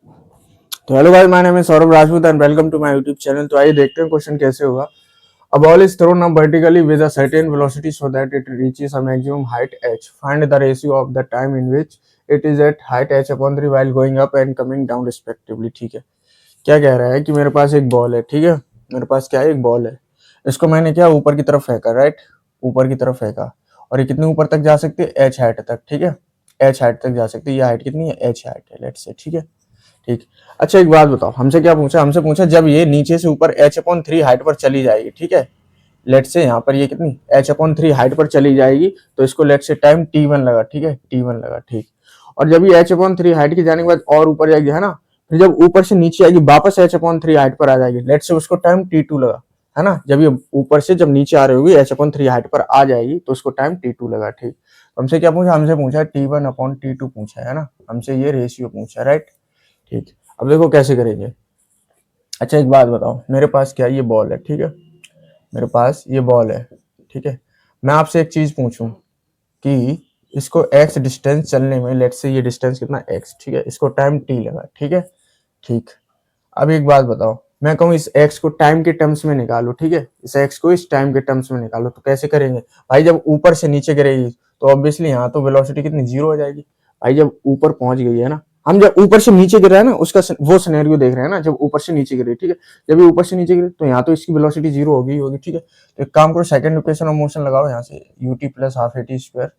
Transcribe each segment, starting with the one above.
तो hello guys, my name is Saurabh Rajput and welcome to my YouTube channel. तो आइए देखते हैं क्वेश्चन कैसे होगा। A ball is thrown up vertically with a certain velocity so that it reaches a maximum height h. Find the ratio of the time in which it is at height h upon 3 while going up and coming down respectively. ठीक है, क्या कह रहा है कि मेरे पास एक ball है। ठीक है, मेरे पास क्या है, एक बॉल है। इसको मैंने क्या ऊपर की तरफ फेंका, राइट, ऊपर की तरफ फेंका। और ये कितने ऊपर तक जा सकती है, h हाइट तक। ठीक है, h हाइट तक जा सकती है। ये हाइट कितनी है, h हाइट है, लेट्स से। ठीक है, ठीक। अच्छा एक बात बताओ, हमसे क्या पूछा, हमसे पूछा जब ये नीचे से ऊपर h अपॉन 3 हाइट पर चली जाएगी। ठीक है, लेट से यहाँ पर ये कितनी h अपॉन 3 हाइट पर चली जाएगी, तो इसको लेट से टाइम t1 लगा। ठीक है, t1 लगा, ठीक। और जब ये h अपॉन 3 हाइट के जाने के बाद और ऊपर जाएगी, है ना, फिर जब ऊपर से नीचे आएगी वापस h अपॉन 3 हाइट पर आ जाएगी, लेट से उसको टाइम t2 लगा, है ना। जब ये ऊपर से जब नीचे आ रही होगी h अपॉन 3 हाइट पर आ जाएगी तो उसको टाइम t2 लगा, ठीक। तो हमसे क्या पूछा, हमसे पूछा t1 अपॉन t2 पूछा है ना, हमसे ये रेशियो पूछा, राइट, ठीक। अब देखो कैसे करेंगे। अच्छा एक बात बताओ, मेरे पास क्या ये बॉल है, ठीक है, मेरे पास ये बॉल है, ठीक है। मैं आपसे एक चीज पूछूं कि इसको x डिस्टेंस चलने में, लेट्स से ये डिस्टेंस कितना x, ठीक है, इसको टाइम t लगा, ठीक है, ठीक। अब एक बात बताओ, मैं कहूँ इस x को टाइम के टर्म्स में निकालो, ठीक है, इस x को इस टाइम के टर्म्स में निकालो, तो कैसे करेंगे भाई। जब ऊपर से नीचे गिरेगी तो ऑब्वियसली यहाँ तो वेलोसिटी कितनी, जीरो हो जाएगी भाई। जब ऊपर पहुंच गई है ना, हम जब ऊपर से नीचे गिर रहा है ना, उसका वो सिनेरियो देख रहे हैं ना, जब ऊपर से नीचे गिरे, ठीक है। जब ये ऊपर से नीचे गिरे तो यहाँ तो इसकी वेलोसिटी जीरो होगी होगी, ठीक है। तो एक काम करो, सेकंड इक्वेशन ऑफ मोशन लगाओ यहाँ से, ut plus half at square,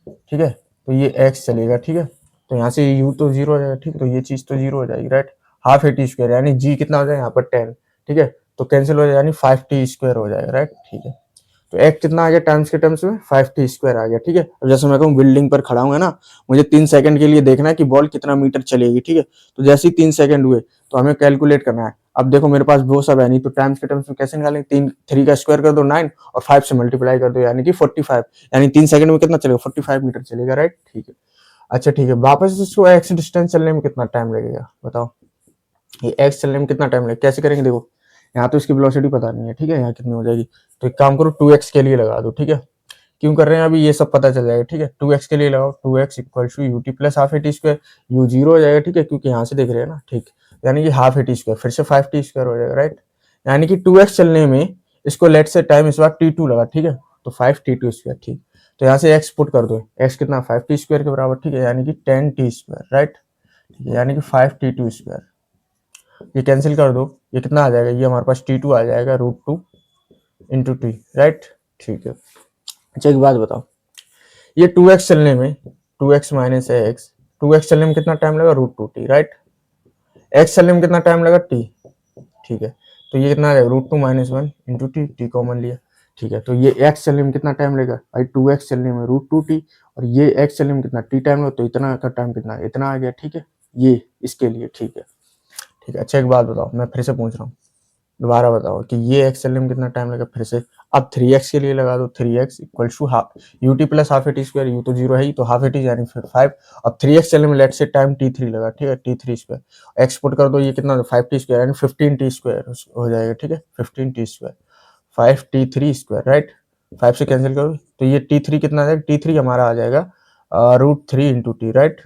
ठीक है। तो ये x चलेगा, ठीक है। तो यहाँ से u तो जीरो हो जाएगा, ठीक। तो ये चीज तो जीरो हो जाएगी, राइट। हाफ एटी स्क्वायर यानी g कितना हो जाएगा यहाँ पर 10, ठीक है। तो कैंसिल हो जाएगा यानी 5t स्क्वायर हो जाएगा, राइट, ठीक है। तो x कितना आ गया टर्म्स के टर्म्स में, 5t स्क्वायर आ गया, ठीक है। अब जैसे मैं कहूँ बिल्डिंग पर खड़ा हूँ, है ना, मुझे 3 सेकंड के लिए देखना है कि बॉल कितना मीटर चलेगी, ठीक है। तो जैसे ही 3 सेकंड हुए तो हमें कैलकुलेट करना है। अब देखो मेरे पास वो सब है नहीं, तो टाइम्स के टर्म्स में कैसे निकालेंगे, 3 का स्क्वायर कर दो 9 और 5 से मल्टीप्लाई कर दो यानी कि 45, यानी 3 सेकंड में कितना चलेगा, 45 मीटर चलेगा, राइट, ठीक है। अच्छा ठीक है, वापस इसको एक्स डिस्टेंस चलने में कितना टाइम लगेगा बताओ। ये एक्स चलने में कितना टाइम लगेगा, कैसे करेंगे, देखो यहाँ तो इसकी वेलोसिटी पता नहीं है, ठीक है, यहाँ कितनी हो जाएगी। तो एक काम करो 2x के लिए लगा दो, ठीक है। क्यों कर रहे हैं अभी, ये सब पता चल जाएगा, ठीक है। 2x के लिए लगाओ, 2x equal to u t plus half a t square, u zero हो जाएगा, ठीक है, क्योंकि यहाँ से देख रहे हैं ना, ठीक। यानी कि हाफ एटी स्क्वायर फिर से 5t स्क्वायर हो जाएगा, राइट। यानी कि 2x चलने में इसको लेट से टाइम इस बार t2 लगा, ठीक है। तो 5t2 स्क्वायर, ठीक। तो यहाँ से x पुट कर दो, x कितना 5t स्क्वायर के बराबर, ठीक है, यानी कि 10t स्क्वायर, राइट, ठीक है, यानी कि 5t2 स्क्वायर। ये कैंसिल कर दो, ये कितना आ जाएगा, ये हमारे पास t2 आ जाएगा √2 इंटू टी, राइट, ठीक है। अच्छा एक बात बताओ, ये 2x चलने में 2x माइनस एक्स, 2x चलने में कितना टाइम लगा, √2t, राइट। x चलने में कितना टाइम लगा, t, ठीक है। तो ये कितना आ जाएगा, √2 minus 1 into T, T common लिया, ठीक है। तो ये x चलने में कितना टाइम लगेगा भाई, 2x चलने में √2t, और ये x चलने में कितना t टाइम लगा, तो इतना का टाइम कितना, इतना आ गया, ठीक है, ये इसके लिए, ठीक है, ठीक है। अच्छा एक बात बताओ, मैं फिर से पूछ रहा हूँ, दोबारा बताओ कि ये एक्स चलने में कितना टाइम लगा, फिर से। अब 3x के लिए लगा दो, 3x equal to half u t plus half a t square, u तो जीरो है ही, तो हाफ एटी यानी फिर 5। अब 3x चलने में लेट से टाइम t3 लगा, ठीक है, t3 स्क्वायर एक्सपोर्ट कर दो, ये कितना 5t स्क्वायर यानी 15t स्क्वायर हो जाएगा, ठीक है, 15t square 5t3 square, right. 5 से कैंसिल करो तो ये t3 कितना आ जाएगा, t3 हमारा आ जाएगा √3 इंटू टी, राइट,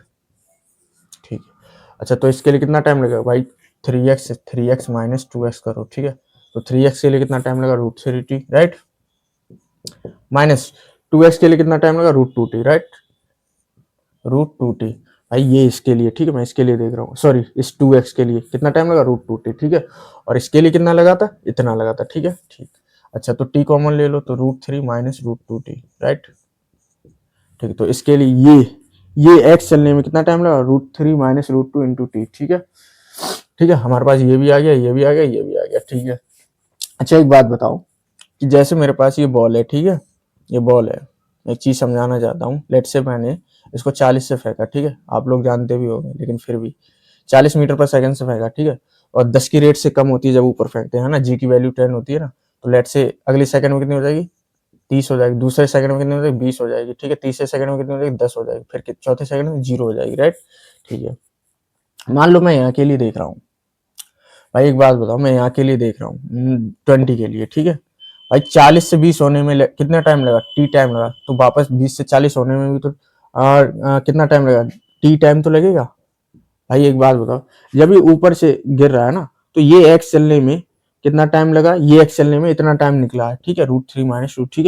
ठीक है। अच्छा तो इसके लिए कितना टाइम लगेगा भाई, 3x माइनस 2x करो, ठीक है। तो 3x के लिए कितना टाइम लगा, √3t, राइट, माइनस 2x के लिए कितना टाइम लगा, √2t, राइट, √2t। भाई ये इसके लिए, ठीक है, मैं इसके लिए देख रहा हूँ, सॉरी इस 2x के लिए कितना टाइम लगा, √2t, ठीक है। और इसके लिए कितना लगा था, इतना लगा था, ठीक है, ठीक। अच्छा तो t कॉमन ले लो, तो √3 माइनस √2t, राइट, ठीक है। तो इसके लिए ये x चलने में कितना टाइम लगा, √3 माइनस √2 इंटू टी, ठीक है, ठीक है। हमारे पास ये भी आ गया, ये भी आ गया, ये भी आ गया, ठीक है। अच्छा एक बात बताओ कि जैसे मेरे पास ये बॉल है, ठीक है, ये बॉल है, एक चीज समझाना चाहता हूँ। लेट से मैंने इसको 40 से फेंका, ठीक है, आप लोग जानते भी होंगे, लेकिन फिर भी 40 मीटर पर सेकंड से फेंका, ठीक है। और 10 की रेट से कम होती है जब ऊपर फेंकते हैं ना, जी की वैल्यू 10 होती है ना, तो लेट से अगले सेकंड में कितनी हो जाएगी, 30 हो जाएगी, दूसरे सेकंड में कितनी हो जाएगी, 20 हो जाएगी, ठीक है, तीसरे सेकंड में कितनी हो जाएगी, 10 हो जाएगी, फिर चौथे सेकंड में 0 हो जाएगी, राइट, ठीक है। मान लो मैं यहाँ के लिए देख रहा हूँ भाई, एक बात बताओ, मैं यहाँ के लिए देख रहा हूँ 20 के लिए, ठीक है। भाई 40 से 20 होने में कितना टाइम लगा, टी टाइम लगा, तो वापस 20 से 40 होने में भी तो कितना टाइम लगा, टी टाइम तो लगेगा, भाई एक बात बताओ, जब ये ऊपर से गिर रहा है ना, तो ये एक्स चलने में कितना टाइम लगा, ये एक्स चलने में इतना टाइम निकला है, ठीक है, √3 - 2, ठीक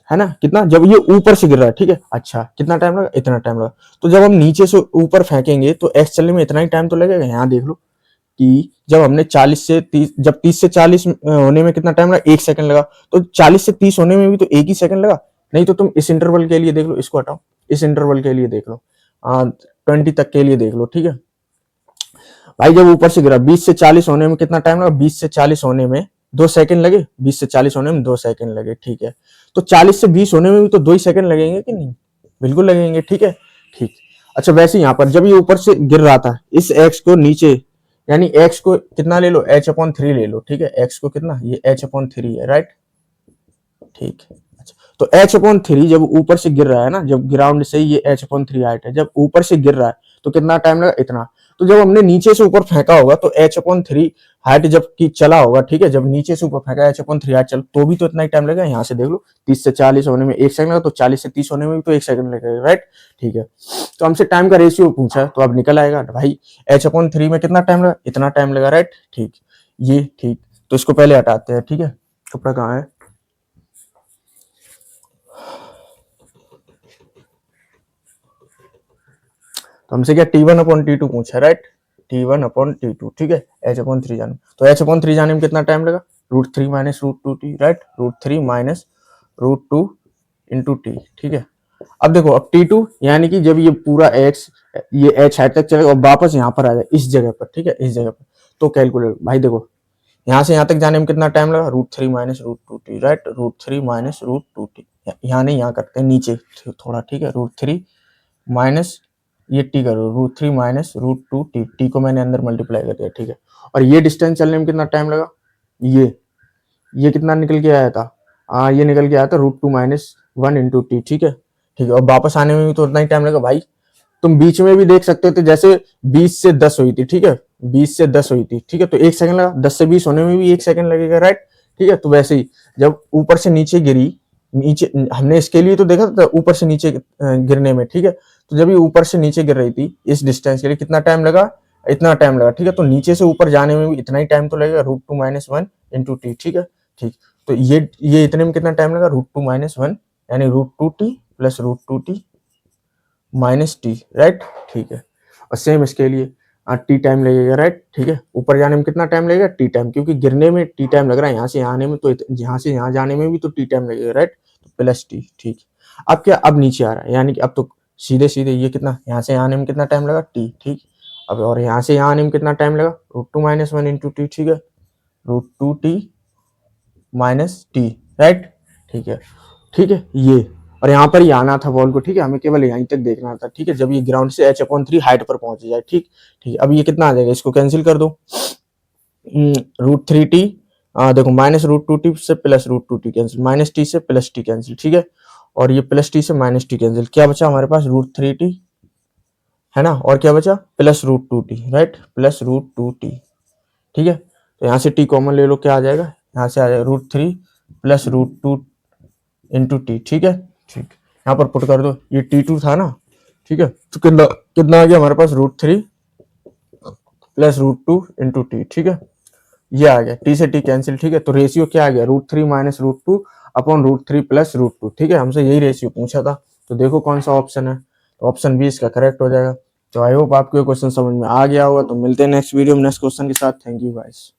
है ना, कितना, जब ये ऊपर से गिर रहा है, ठीक है, अच्छा कितना टाइम लगा, इतना टाइम लगा। तो जब हम नीचे से ऊपर फेंकेंगे तो एक्स चलने में इतना ही टाइम तो लगेगा। यहाँ देख लो कि जब हमने 40 से 30, जब 30 से 40 होने में कितना टाइम लगा, 1 सेकंड लगा। तो 40 से 30 होने में भी तो एक ही सेकंड लगा। नहीं तो तुम इस इंटरवल के लिए देख लो, इसको हटाओ, इस इंटरवल के लिए देख लो, 20 तक के लिए देख लो, ठीक है भाई। जब ऊपर से गिरा 20 से 40 होने में कितना टाइम लगा, 20 से 40 होने में 2 सेकंड लगे, 20 से 40 होने में 2 सेकंड लगे, ठीक है। तो 40 से 20 होने में भी तो 2 ही सेकंड लगेंगे कि नहीं, बिल्कुल लगेंगे, ठीक है, ठीक। अच्छा वैसे यहाँ पर जब ये ऊपर से गिर रहा था, इस एक्स को नीचे, यानी एक्स को कितना ले लो, h/3 ले लो, ठीक है, एक्स को कितना, ये h/3 है, राइट, ठीक है। अच्छा, तो h/3 जब ऊपर से गिर रहा है ना, जब ग्राउंड से ये h/3 हाइट है, जब ऊपर से गिर रहा है तो कितना टाइम लगा, इतना। तो जब हमने नीचे से ऊपर फेंका होगा तो h/3 हाइट जब की चला होगा, ठीक है, जब नीचे से ऊपर फेंका h/3 हाइट चल, तो भी तो इतना ही टाइम लगेगा। यहाँ से देख लो 30 से 40 होने में 1 सेकंड लगा, तो 40 से 30 होने में भी तो 1 सेकंड लगेगा, राइट, ठीक है। तो हमसे टाइम का रेशियो पूछा है, तो अब निकल आएगा भाई h/3 में कितना टाइम लगा, इतना टाइम लगा, राइट, ठीक, ये ठीक। तो इसको पहले हटाते हैं, ठीक है, कपड़ा कहाँ है। तो हमसे क्या T1/T2 पूछा, राइट, T1/T2, ठीक है, h/3 जाने, तो h/3 जाने में कितना टाइम लगा, √3 - √2t, राइट, √3 - √2 इंटू टी, ठीक है। अब देखो, अब T2 यानी कि जब ये पूरा x, ये h हाइट तक चलेगा और वापस यहाँ पर आ जाए इस जगह पर, ठीक है, इस जगह पर, तो कैलकुलेट भाई देखो, यहाँ से यहाँ तक जाने में कितना टाइम लगा, √3 - √2t, राइट, √3 - √2t, यहाँ नहीं, यहाँ करते हैं नीचे थोड़ा, ठीक है, √3 माइनस ये टी करो, √3 - √2t, टी को मैंने अंदर मल्टीप्लाई कर दिया, ठीक है। और ये डिस्टेंस चलने में कितना टाइम लगा, ये कितना निकल के आया था, ये निकल के आया था √2 - 1 इंटू टी, ठीक है, ठीक है। और वापस आने में भी तो उतना ही टाइम लगा भाई। तुम बीच में भी देख सकते थे, जैसे 20 से 10 हुई थी, ठीक है, 20 से 10 हुई थी, ठीक है, तो 1 सेकंड लगा, 10 से 20 होने में भी 1 सेकंड लगेगा, राइट, ठीक है। तो वैसे ही जब ऊपर से नीचे गिरी, नीचे हमने इसके लिए तो देखा था ऊपर से नीचे गिरने में, ठीक है। तो जब ये ऊपर से नीचे गिर रही थी इस डिस्टेंस के लिए कितना टाइम लगा, इतना टाइम लगा, ठीक है। तो नीचे से ऊपर जाने में भी इतना ही टाइम तो लगेगा, √2 - 1 इंटू टी, ठीक है, ठीक। तो ये इतने में कितना टाइम लगा, √2 - 1 यानी √2t plus √2t minus T, right, ठीक है। और सेम इसके लिए टी टाइम लगेगा, राइट, ठीक है। ऊपर जाने में कितना टाइम लगेगा, टी टाइम, क्योंकि गिरने में टी टाइम लग रहा है, यहाँ से यहाँ आने में, तो यहाँ से यहाँ जाने में भी तो टी टाइम लगेगा, राइट, तो प्लस टी, ठीक। अब क्या, अब नीचे आ रहा है, यानी कि अब तो सीधे सीधे ये कितना, यहाँ से यहाँ आने में कितना टाइम लगा, टी, ठीक। अब और यहाँ से यहाँ आने में कितना टाइम लगा, √2 - 1 इंटू टी, ठीक है, √2t माइनस टी, राइट, ठीक है, ठीक है, ये। और यहाँ पर ही आना था बॉल को, ठीक है, हमें केवल यहीं तक देखना था, ठीक है, जब ये ग्राउंड से h/3 हाइट पर पहुंच जाए, ठीक, ठीक है। अब ये कितना आ जाएगा, इसको कैंसिल कर दो, √3t, देखो -√2t से plus √2t cancel, minus T से प्लस टी कैंसिल, ठीक है। और ये प्लस टी से माइनस टी कैंसिल, क्या बचा हमारे पास, √3t है ना, और क्या बचा, plus √2t, right, plus √2t, ठीक है। तो यहाँ से टी कॉमन ले लो, क्या आ जाएगा, यहाँ से आ जाएगा √3 प्लस √2 इंटू टी, ठीक है, ठीक। यहाँ पर पुट कर दो, ये T2 था ना, ठीक है, तो कितना कितना आ गया हमारे पास, √3 प्लस √2 इंटू टी, ठीक है, ये आ गया, टी से टी कैंसिल, ठीक है। तो रेशियो क्या आ गया, √3 - √2 अपॉन √3 प्लस √2, ठीक है, हमसे यही रेशियो पूछा था। तो देखो कौन सा ऑप्शन है, तो ऑप्शन बी इसका करेक्ट हो जाएगा। तो आई होप आपको ये क्वेश्चन समझ में आ गया होगा। तो मिलते हैं नेक्स्ट वीडियो में नेक्स्ट क्वेश्चन के साथ। Thank you guys.